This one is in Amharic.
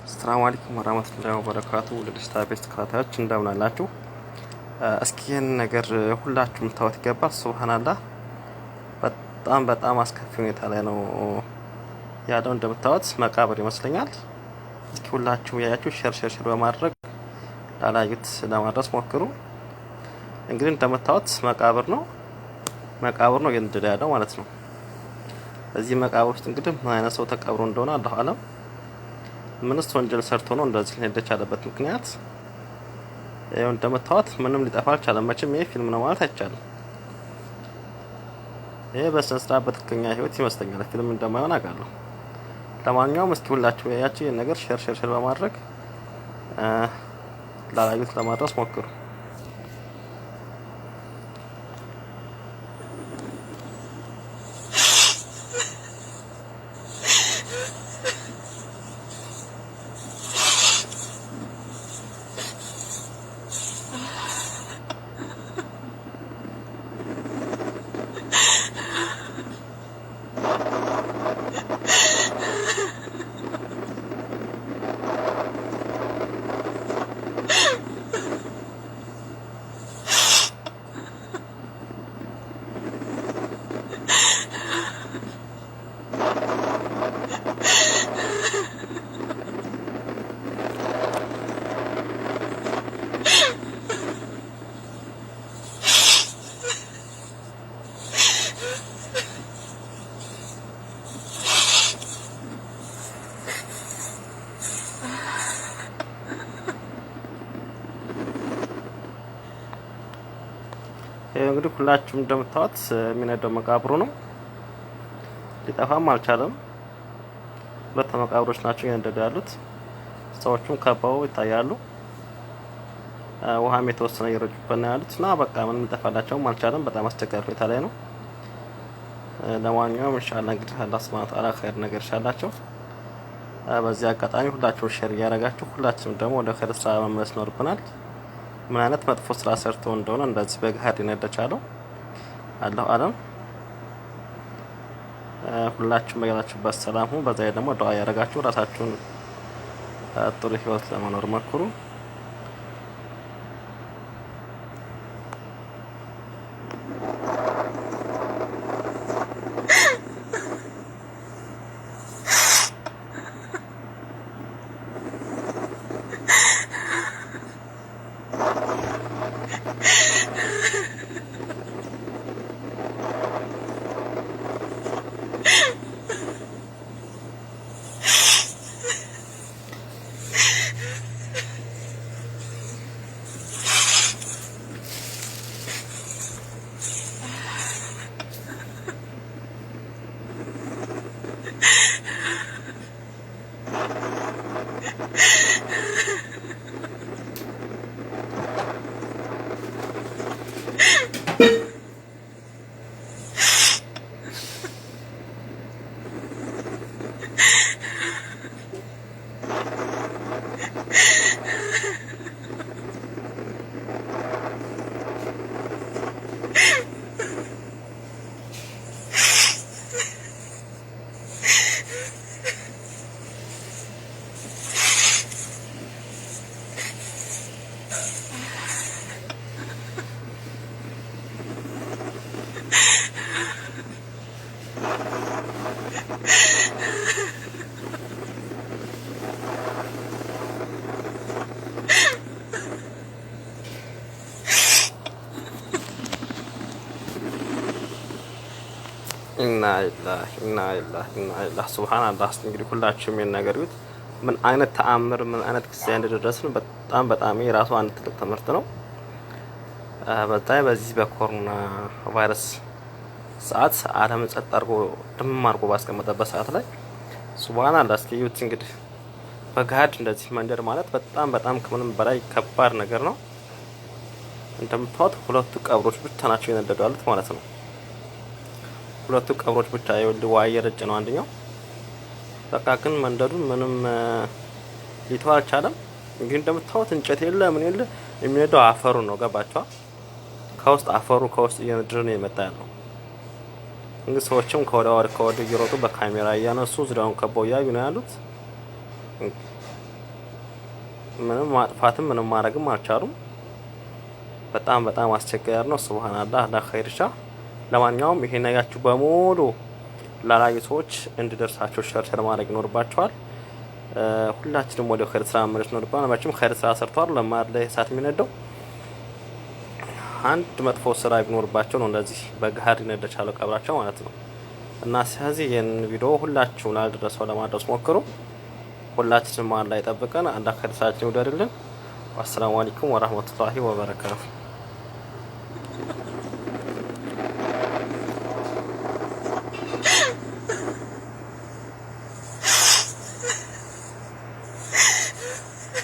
ሰላም አለይኩም ወራህመቱላሂ ወበረካቱ። ለደስታ ቤት ተከታታዮች እንደምን አላችሁ? እስኪ ይህን ነገር ሁላችሁም ታውት ይገባል። ሱብሃንአላህ በጣም አስከፊ ሁኔታ ላይ ነው ያለው። እንደምታዩት መቃብር ይመስለኛል። እስኪ ሁላችሁም ያያችሁ ሼር በማድረግ ላላዩት ለማድረስ ሞክሩ። እንግዲህ እንደምታዩት መቃብር ነው እየነደደ ያለው ማለት ነው። እዚህ መቃብር ውስጥ እንግዲህ ምን አይነት ሰው ተቀብሮ እንደሆነ አላሁ አለም። ምንስ ወንጀል ሰርቶ ነው እንደዚህ ሊሄድ የቻለበት ምክንያት ይሄው እንደምታዩት ምንም ሊጠፋ አልቻለም። መቼም ይሄ ፊልም ነው ማለት አይቻልም። ይሄ በስነ ስርዓት በትክክለኛ ህይወት ይመስለኛል ፊልም እንደማይሆን አውቃለሁ። ለማንኛውም እስኪ ሁላችሁ ያያችሁ ይሄን ነገር ሼር በማድረግ ላላዩት ለማድረስ ሞክሩ። እንግዲህ ሁላችሁም እንደምታዩት የሚነደው መቃብሩ ነው። ሊጠፋም አልቻለም። ሁለት መቃብሮች ናቸው እየነደዱ ያሉት። ሰዎቹም ከበው ይታያሉ። ውሃም የተወሰነ እየረጩበት ነው ያሉት እና በቃ ምንም ሊጠፋላቸውም አልቻለም። በጣም አስቸጋሪ ሁኔታ ላይ ነው። ለማንኛውም ኢንሻአላህ እንግዲህ አላህ ሱብሃነሁ ወተዓላ ኸይር ነገር ይሻላቸው። በዚህ አጋጣሚ ሁላችሁም ሼር እያደረጋችሁ ሁላችንም ደግሞ ወደ ኸይር ስራ መመለስ ይኖርብናል። ምን አይነት መጥፎ ስራ ሰርተው እንደሆነ እንደዚህ በገሃድ ይነደቻለው አላሁ አለም። ሁላችሁም በያላችሁበት ሰላም ሁኑ። በዛ ደግሞ ዱዓ ያደረጋችሁ ራሳችሁን ጥሩ ህይወት ለመኖር ሞክሩ። ኢና ኢላሂ ሱብሃንአላህ። እንግዲህ ሁላችሁም ይሄን ነገር ይሁት ምን አይነት ተአምር ምን አይነት ጊዜ እንደደረስን በጣም የራሱ አንድ ትልቅ ትምህርት ነው። በዚህ በኮሮና ቫይረስ ሰዓት ዓለም ጸጥ አድርጎ ድም አድርጎ ባስቀመጠበት ሰዓት ላይ ሱብሃንአላህ እስኪ ይሁት እንግዲህ በጋድ እንደዚህ መንደር ማለት በጣም ከምንም በላይ ከባድ ነገር ነው። እንደምታዩት ሁለቱ ቀብሮች ብቻ ናቸው የነደዱ ያሉት ማለት ነው። ሁለቱ ቀብሮች ብቻ የወልድ ዋየረጭ ነው አንደኛው። በቃ ግን መንደዱ ምንም ሊተው አልቻለም። እንግዲህ እንደምታዩት እንጨት የለ ምን የለ የሚነደው አፈሩ ነው። ገባችኋ? ከውስጥ አፈሩ ከውስጥ እየነደደ ነው የመጣ ያለው። እንግዲህ ሰዎችም ከወደ እየሮጡ በካሜራ እያነሱ ዙሪያውን ከበው እያዩ ነው ያሉት። ምንም ማጥፋትም ምንም ማድረግም አልቻሉም። በጣም አስቸጋሪ ነው። ሱብሃንአላህ አላህ ኸይር ሻ። ለማንኛውም ይሄ ነገራችሁ በሙሉ ላላዩ ሰዎች እንዲደርሳቸው ሸር ማድረግ ይኖርባቸዋል። ሁላችንም ወደ ኸይር ስራ መመለስ ይኖርብናል። መቼም ኸይር ስራ ሰርተዋል ለማር ላይ እሳት የሚነደው አንድ መጥፎ ስራ ቢኖርባቸው ነው እንደዚህ በገሃድ ይነደቻለው ቀብራቸው ማለት ነው። እና ስለዚህ ይህን ቪዲዮ ሁላችሁ ላልደረሰው ለማድረስ ሞክሩ። ሁላችንም አላህ ይጠብቀን። አላህ ኸይር ስራችን ይውደድልን። ወአሰላሙ አለይኩም ወራህመቱላሂ ወበረካቱ።